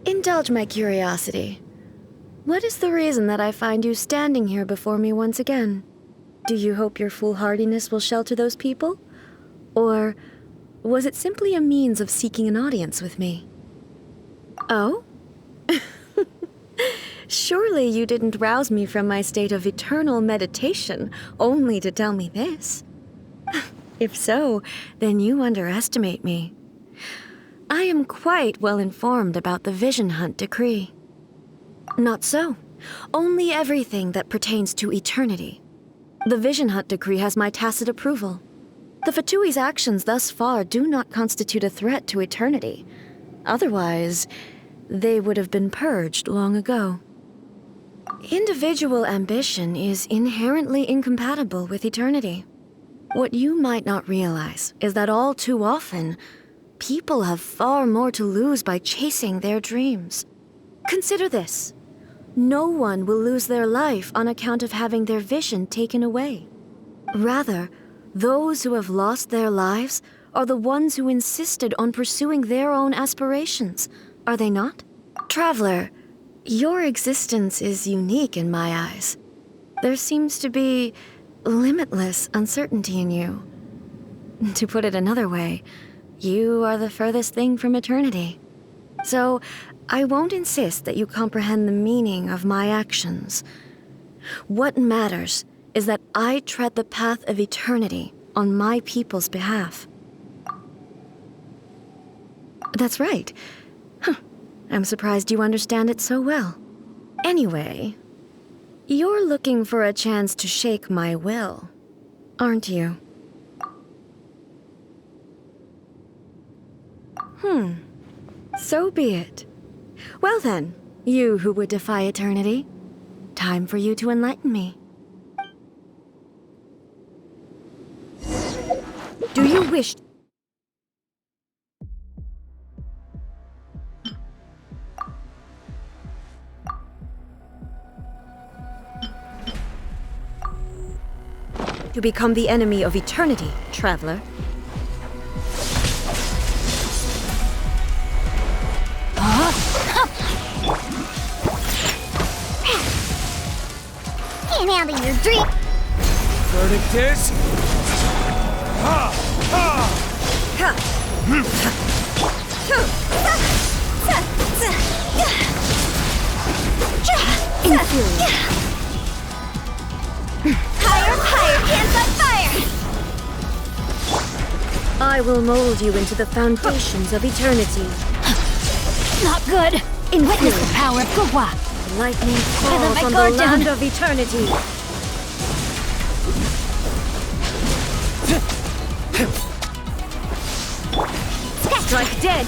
Indulge my curiosity. What is the reason that I find you standing here before me once again? Do you hope your foolhardiness will shelter those people? Or was it simply a means of seeking an audience with me? Oh? Surely you didn't rouse me from my state of eternal meditation only to tell me this. If so, then you underestimate me. I am quite well informed about the Vision Hunt decree. Not so. Only everything that pertains to eternity. The Vision Hunt decree has my tacit approval. The Fatui's actions thus far do not constitute a threat to eternity. Otherwise, they would have been purged long ago. Individual ambition is inherently incompatible with eternity. What you might not realize is that all too often, people have far more to lose by chasing their dreams. Consider this. No one will lose their life on account of having their vision taken away. Rather, those who have lost their lives are the ones who insisted on pursuing their own aspirations, are they not? Traveler, your existence is unique in my eyes. There seems to be limitless uncertainty in you. To put it another way, you are the furthest thing from eternity. So, I won't insist that you comprehend the meaning of my actions. What matters is that I tread the path of eternity on my people's behalf. That's right. I'm surprised you understand it so well. Anyway, you're looking for a chance to shake my will, aren't you? So be it. Well then, you who would defy eternity, time for you to enlighten me. Do you wish to become the enemy of eternity, traveler? Can't handle your dream. Verdict is... Ha! Ha! Inferior. Higher, hands on fire! I will mold you into the foundations of eternity. Not good. Witness the power of Gugwa. Lightning falls my on guard the down. land of eternity. Strike dead.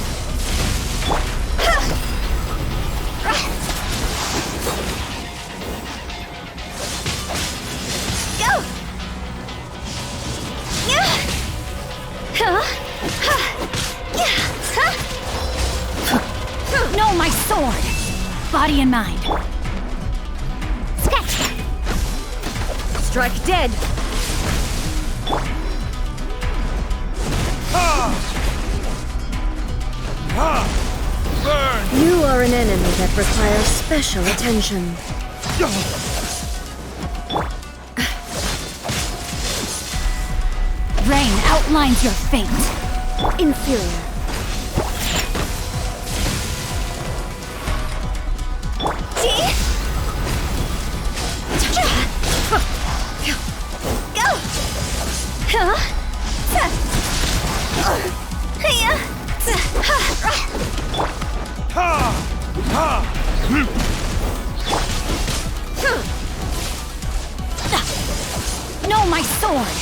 Go! No, my sword! Body and mind. Sketch! Strike dead. Ha! Ha! Burn! You are an enemy that requires special attention. Rain outlines your fate. Inferior. Ha! Ha! No, my sword!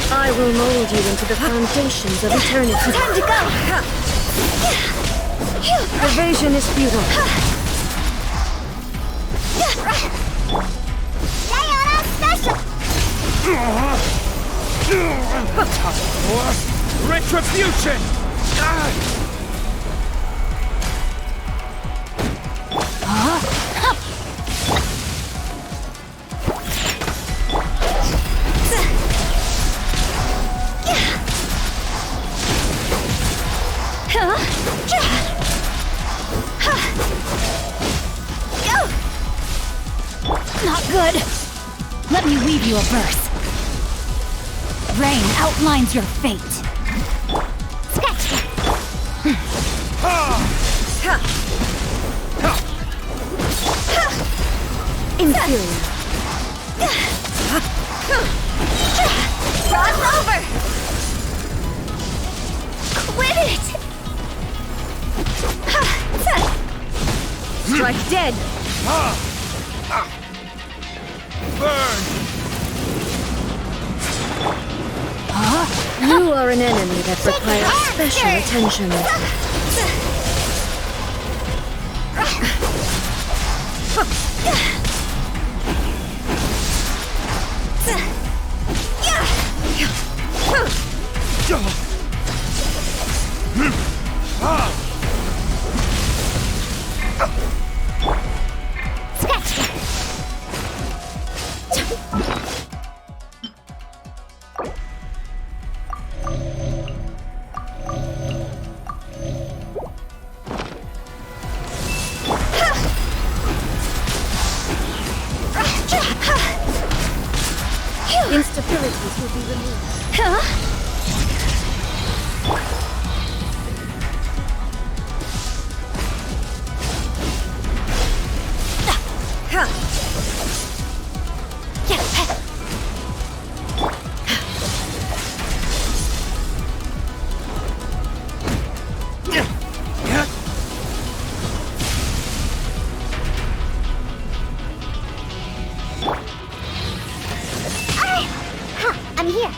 I will mold you into the foundations of eternity. Time to go! Evasion is futile. Sayonara special! Retribution! Not good. Let me weave you a verse. Rain outlines your fate. Sketch. Inferior. Cross over. Quit it. Strike dead. Burn! You are an enemy that requires special attention. Instabilities will be removed. I'm here.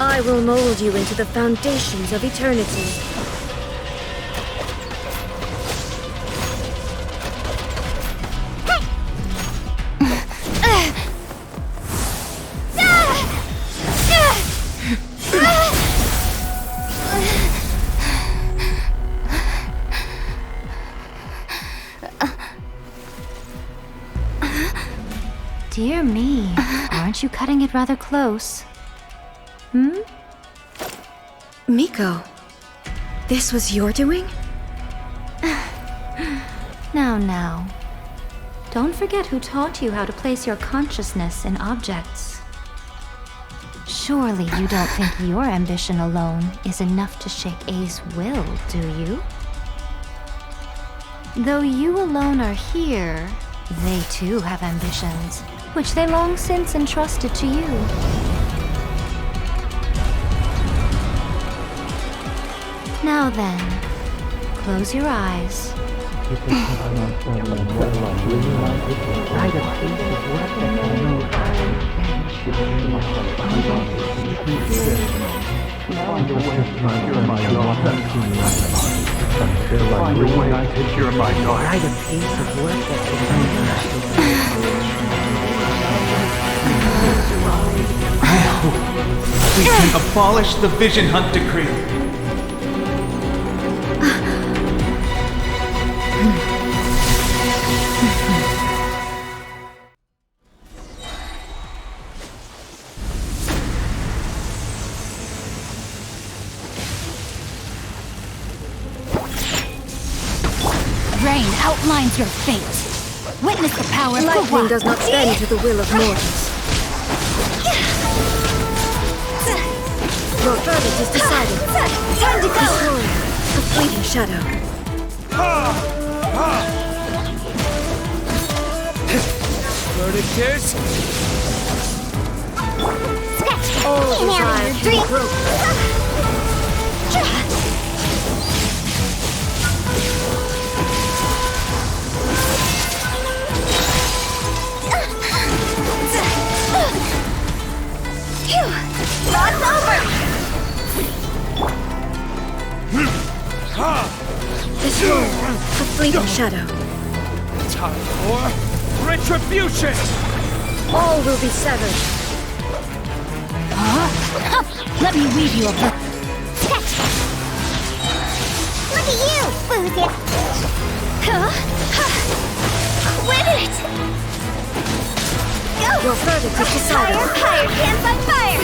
I will mold you into the foundations of eternity. Dear me, aren't you cutting it rather close? Miko, this was your doing? Now. Don't forget who taught you how to place your consciousness in objects. Surely you don't think your ambition alone is enough to shake A's will, do you? Though you alone are here, they too have ambitions, which they long since entrusted to you. Now then, close your eyes. We can abolish the Vision Hunt Decree. Rain outlines your fate. Witness the power of Lightning does not bend to the will of mortals. Your verdict is decided. Time to go! Destroy a fleeting shadow. Verdict is... All desire can be broken. Lots over! Destroy a fleeting shadow. Time for retribution! All will be severed. Huh? Let me weave you a book. Look at you, Boozy! Quit it! Go! Your verdict is decided. Fire, hands on fire!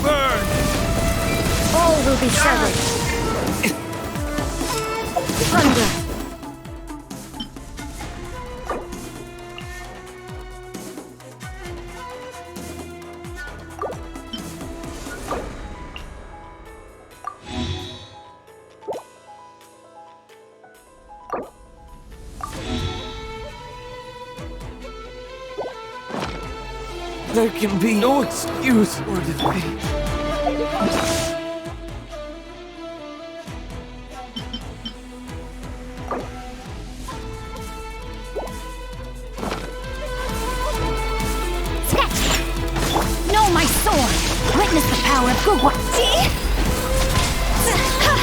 Burn! All will be severed. Thunder. There can be no excuse for delay. Know my sword! Witness the power of Gugwa!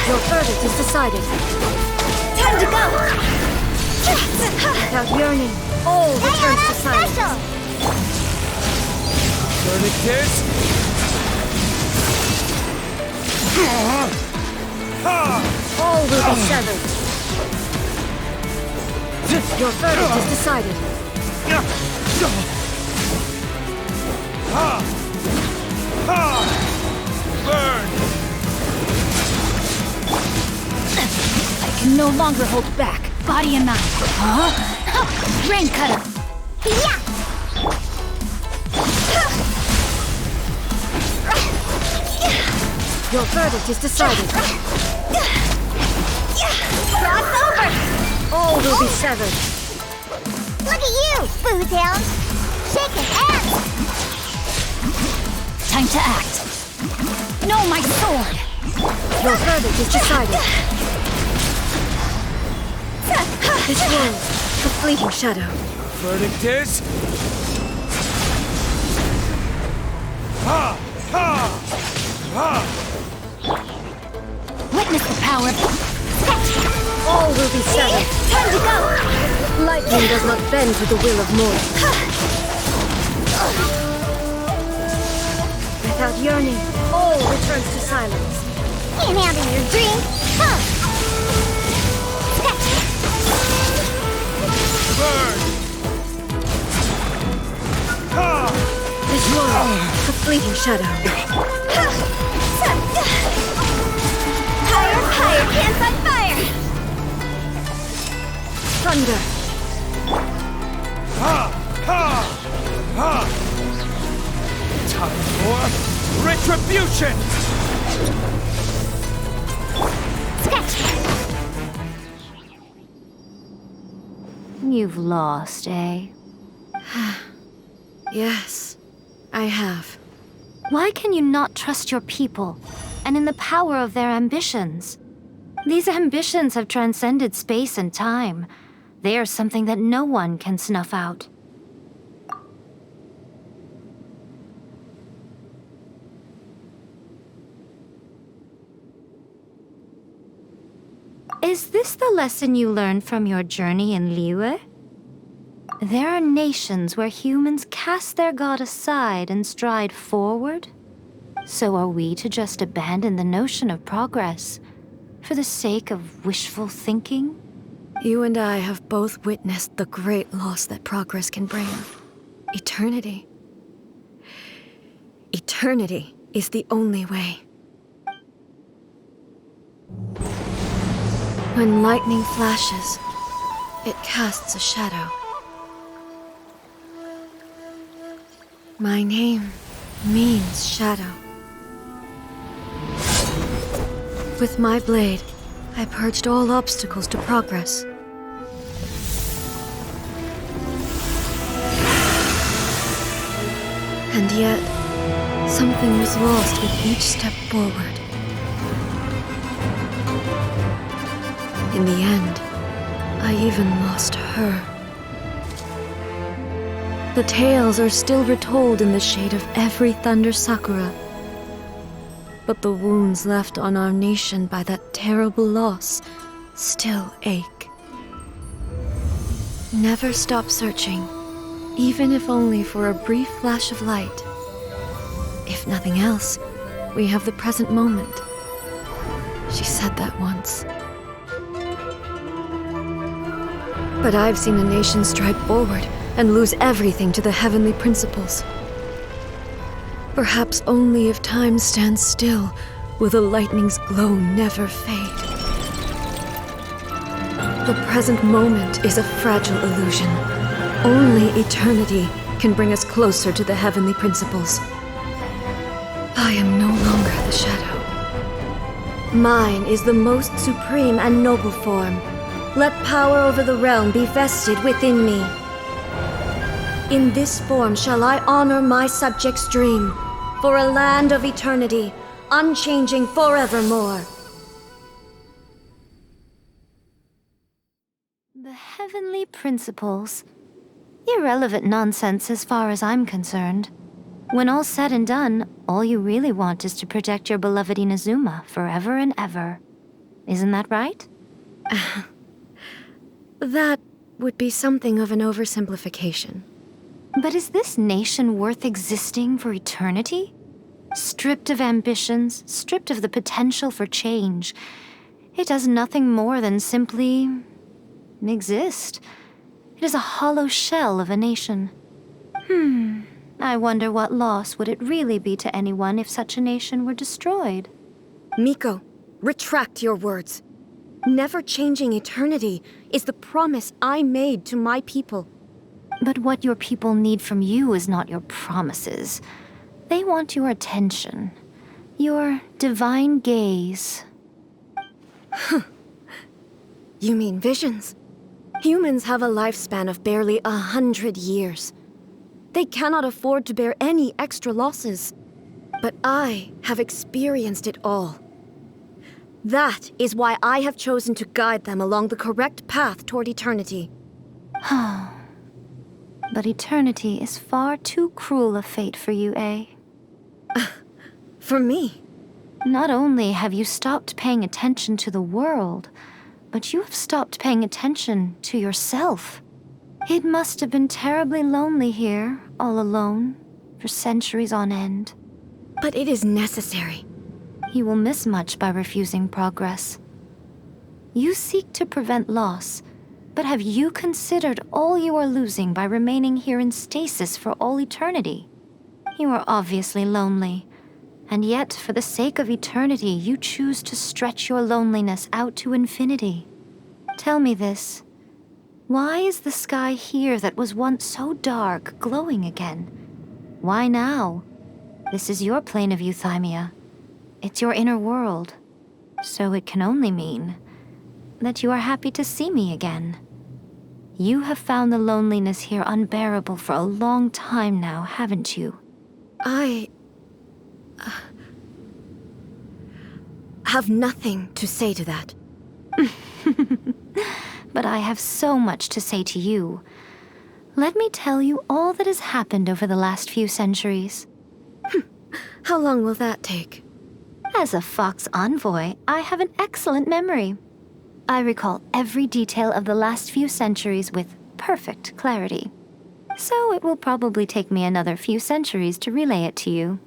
Your verdict is decided. Time to go! Without yearning, all returns to silence. Special! Verdict is... All will be severed. Your verdict is decided. Burn! I can no longer hold back, body and mind. Rain cutter! Yeah! Your verdict is decided. Cross over! All will be severed. Look at you, Bootown! Shaking ass! Time to act. Know my sword! Your verdict is decided. This world, a fleeting shadow. Verdict is... Witness the power of... All will be severed. Time to go! Lightning does not bend to the will of mortals. Without yearning, all returns to silence. Can't handle your dream! Burn! This world, a fleeting shadow. Higher, higher, hands on fire! Thunder. Time for retribution! You've lost, eh? Yes, I have. Why can you not trust your people and in the power of their ambitions? These ambitions have transcended space and time. They are something that no one can snuff out. Is this the lesson you learned from your journey in Liyue? There are nations where humans cast their god aside and stride forward. So are we to just abandon the notion of progress for the sake of wishful thinking? You and I have both witnessed the great loss that progress can bring. Eternity. Eternity is the only way. When lightning flashes, it casts a shadow. My name means shadow. With my blade, I purged all obstacles to progress. And yet, something was lost with each step forward. In the end, I even lost her. The tales are still retold in the shade of every thunder sakura. but the wounds left on our nation by that terrible loss still ache. Never stop searching, even if only for a brief flash of light. If nothing else, we have the present moment. She said that once. But I've seen a nation stride forward and lose everything to the heavenly principles. Perhaps only if time stands still will the lightning's glow never fade. The present moment is a fragile illusion. Only eternity can bring us closer to the heavenly principles. I am no longer the shadow. Mine is the most supreme and noble form. Let power over the realm be vested within me. In this form shall I honor my subjects' dream, for a land of eternity, unchanging forevermore. The heavenly principles. Irrelevant nonsense as far as I'm concerned. When all's said and done, all you really want is to protect your beloved Inazuma forever and ever. Isn't that right? That would be something of an oversimplification. But is this nation worth existing for eternity? Stripped of ambitions, stripped of the potential for change, it does nothing more than simply exist. It is a hollow shell of a nation. I wonder what loss would it really be to anyone if such a nation were destroyed? Miko, retract your words. Never changing eternity is the promise I made to my people. But what your people need from you is not your promises. They want your attention, your divine gaze. You mean visions? Humans have a lifespan of barely 100 years. They cannot afford to bear any extra losses. But I have experienced it all. That is why I have chosen to guide them along the correct path toward eternity. But eternity is far too cruel a fate for you, eh? For me? Not only have you stopped paying attention to the world, but you have stopped paying attention to yourself. It must have been terribly lonely here, all alone, for centuries on end. But it is necessary. You will miss much by refusing progress. You seek to prevent loss, but have you considered all you are losing by remaining here in stasis for all eternity? You are obviously lonely, and yet for the sake of eternity you choose to stretch your loneliness out to infinity. Tell me this. Why is the sky here that was once so dark glowing again? Why now? This is your plane of euthymia. It's your inner world. So it can only mean that you are happy to see me again. You have found the loneliness here unbearable for a long time now, haven't you? I have nothing to say to that. But I have so much to say to you. Let me tell you all that has happened over the last few centuries. How long will that take? As a Fox envoy, I have an excellent memory. I recall every detail of the last few centuries with perfect clarity. So it will probably take me another few centuries to relay it to you.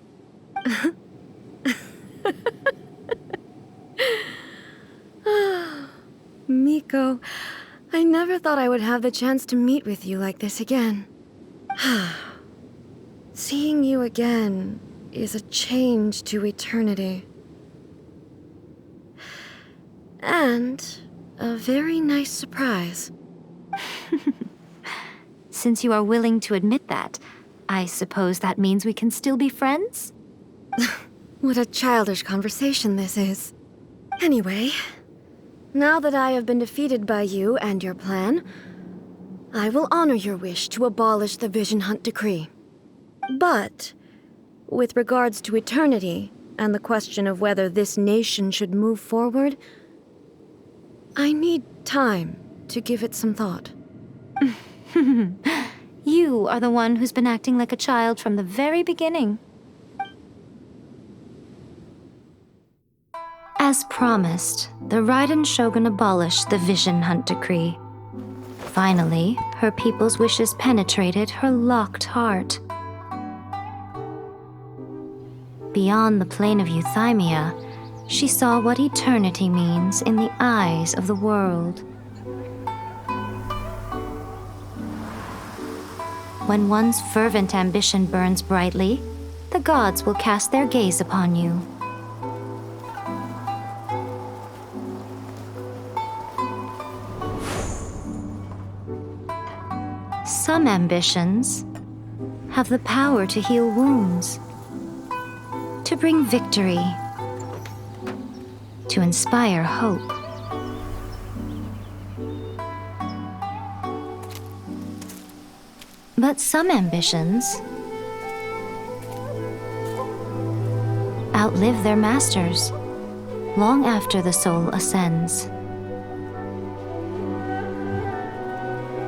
Miko, I never thought I would have the chance to meet with you like this again. Seeing you again is a change to eternity. And a very nice surprise. Since you are willing to admit that, I suppose that means we can still be friends? What a childish conversation this is. Anyway, now that I have been defeated by you and your plan, I will honor your wish to abolish the Vision Hunt Decree. But, with regards to eternity and the question of whether this nation should move forward, I need time to give it some thought. You are the one who's been acting like a child from the very beginning. As promised, the Raiden Shogun abolished the Vision Hunt Decree. Finally, her people's wishes penetrated her locked heart. Beyond the plane of Euthymia, she saw what eternity means in the eyes of the world. When one's fervent ambition burns brightly, the gods will cast their gaze upon you. Some ambitions have the power to heal wounds, to bring victory, to inspire hope. But some ambitions outlive their masters long after the soul ascends.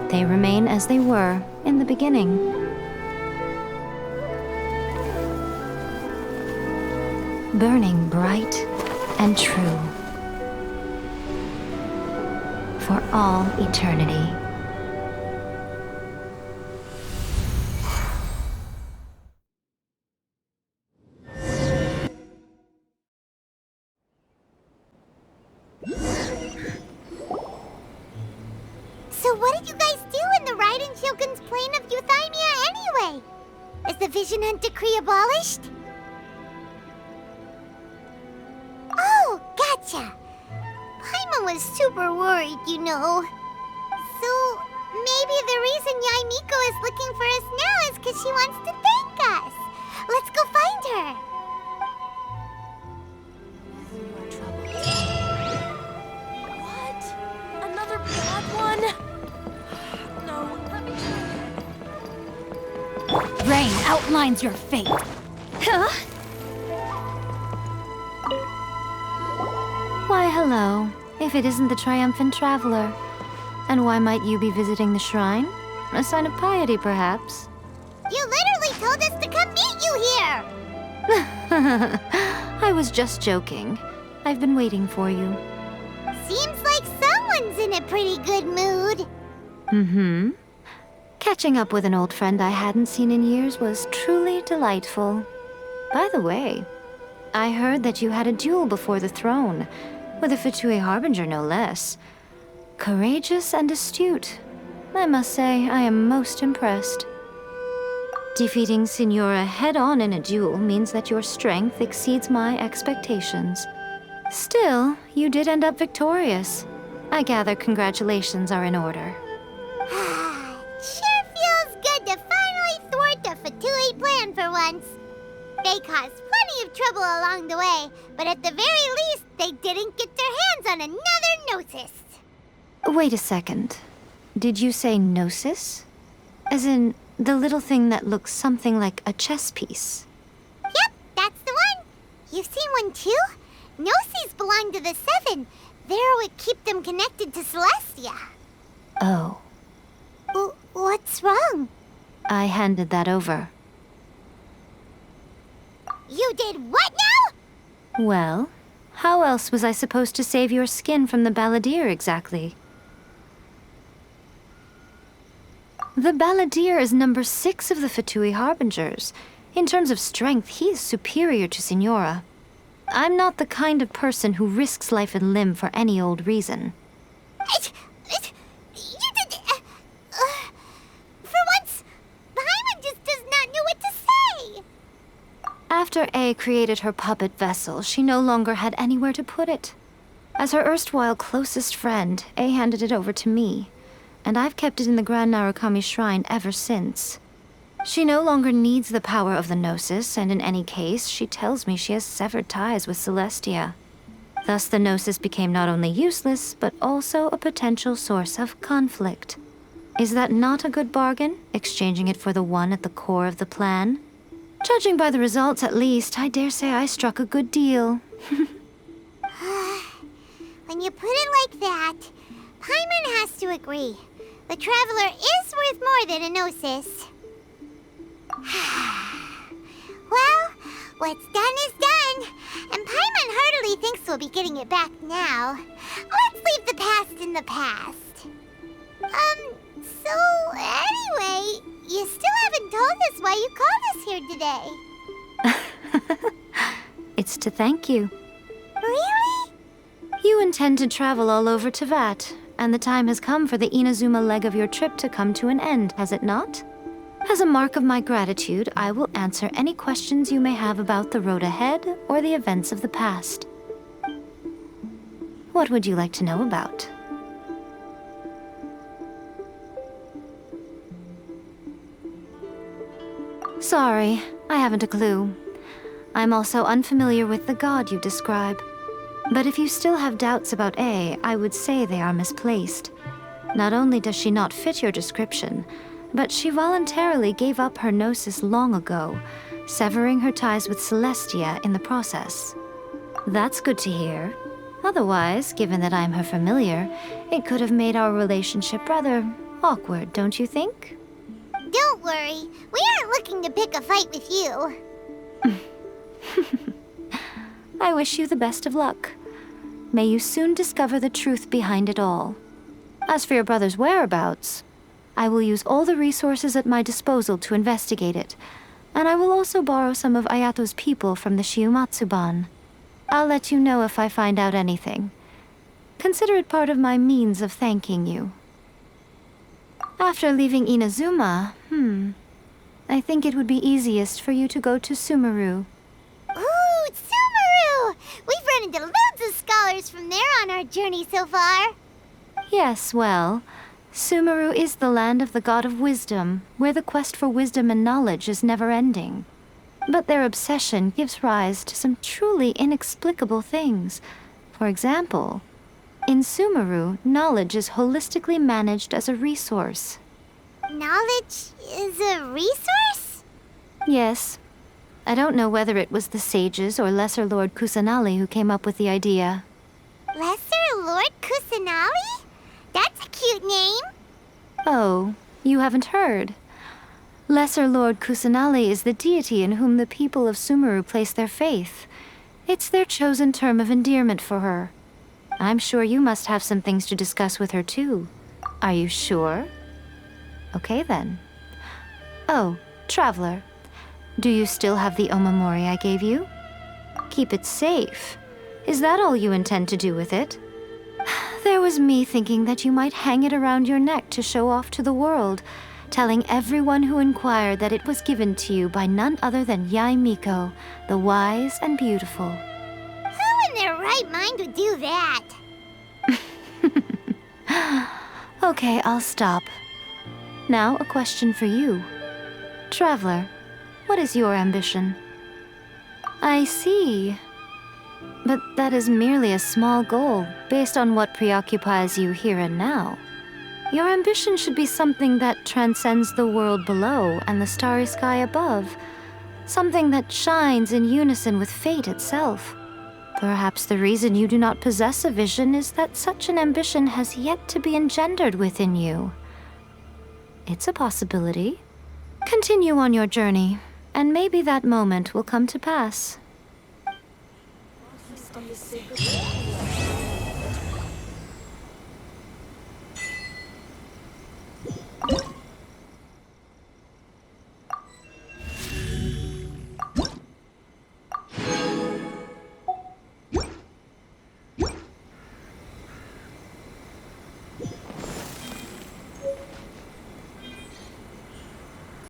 They remain as they were in the beginning. Burning bright and true for all eternity. So what did you guys do in the Raiden Shogun's plane of Euthymia anyway? Is the Vision Hunt Decree abolished? Oh, gotcha. Paimon was super worried, you know. So maybe the reason Yaimiko is looking for us now is because she wants to thank us. Let's go find her. What? Another bad one? No, let me try. Rain outlines your fate. Huh? Why, hello, if it isn't the triumphant traveler. And why might you be visiting the shrine? A sign of piety, perhaps? You literally told us to come meet you here! I was just joking. I've been waiting for you. Seems like someone's in a pretty good mood. Mm-hmm. Catching up with an old friend I hadn't seen in years was truly delightful. By the way, I heard that you had a duel before the throne, with a Fatui Harbinger no less. Courageous and astute. I must say, I am most impressed. Defeating Signora head-on in a duel means that your strength exceeds my expectations. Still, you did end up victorious. I gather congratulations are in order. Sure feels good to finally thwart the Fatui plan for once. They caused plenty of trouble along the way, but at the very least, they didn't get their hands on another Gnosis. Wait a second. Did you say Gnosis? As in, the little thing that looks something like a chess piece? Yep, that's the one. You've seen one too? Gnosis belong to the Seven. They're what keep them connected to Celestia. Oh. What's wrong? I handed that over. You did what now? Well, how else was I supposed to save your skin from the Balladeer exactly? The Balladeer is number 6 of the Fatui Harbingers. In terms of strength, he is superior to Signora. I'm not the kind of person who risks life and limb for any old reason. You did... for once, Paimon just does not know what to say. After A created her puppet vessel, she no longer had anywhere to put it. As her erstwhile closest friend, A handed it over to me, and I've kept it in the Grand Narukami Shrine ever since. She no longer needs the power of the Gnosis, and in any case, she tells me she has severed ties with Celestia. Thus the Gnosis became not only useless, but also a potential source of conflict. Is that not a good bargain, exchanging it for the one at the core of the plan? Judging by the results, at least, I dare say I struck a good deal. When you put it like that, Paimon has to agree. The Traveler is worth more than a Gnosis. Well, what's done is done, and Paimon heartily thinks we'll be getting it back now. Let's leave the past in the past. So anyway, you still haven't told us why you called us here today. It's to thank you. Really? You intend to travel all over Teyvat, and the time has come for the Inazuma leg of your trip to come to an end, has it not? As a mark of my gratitude, I will answer any questions you may have about the road ahead or the events of the past. What would you like to know about? Sorry, I haven't a clue. I'm also unfamiliar with the god you describe. But if you still have doubts about A, I would say they are misplaced. Not only does she not fit your description, but she voluntarily gave up her gnosis long ago, severing her ties with Celestia in the process. That's good to hear. Otherwise, given that I'm her familiar, it could have made our relationship rather awkward, don't you think? Don't worry, we aren't looking to pick a fight with you. I wish you the best of luck. May you soon discover the truth behind it all. As for your brother's whereabouts, I will use all the resources at my disposal to investigate it, and I will also borrow some of Ayato's people from the Shiumatsuban. I'll let you know if I find out anything. Consider it part of my means of thanking you. After leaving Inazuma, I think it would be easiest for you to go to Sumeru. Ooh, Sumeru! We've run into loads of scholars from there on our journey so far. Yes, well, Sumeru is the land of the god of wisdom, where the quest for wisdom and knowledge is never-ending. But their obsession gives rise to some truly inexplicable things. For example, in Sumeru, knowledge is holistically managed as a resource. Knowledge is a resource? Yes. I don't know whether it was the sages or Lesser Lord Kusanali who came up with the idea. Lesser Lord Kusanali? That's a cute name. Oh, you haven't heard. Lesser Lord Kusanali is the deity in whom the people of Sumeru place their faith. It's their chosen term of endearment for her. I'm sure you must have some things to discuss with her too. Are you sure? Okay then. Oh, Traveler. Do you still have the omamori I gave you? Keep it safe. Is that all you intend to do with it? There was me thinking that you might hang it around your neck to show off to the world, telling everyone who inquired that it was given to you by none other than Yae Miko, the wise and beautiful. Who in their right mind would do that? Okay, I'll stop. Now, a question for you. Traveler, what is your ambition? I see. But that is merely a small goal, based on what preoccupies you here and now. Your ambition should be something that transcends the world below and the starry sky above. Something that shines in unison with fate itself. Perhaps the reason you do not possess a vision is that such an ambition has yet to be engendered within you. It's a possibility. Continue on your journey, and maybe that moment will come to pass.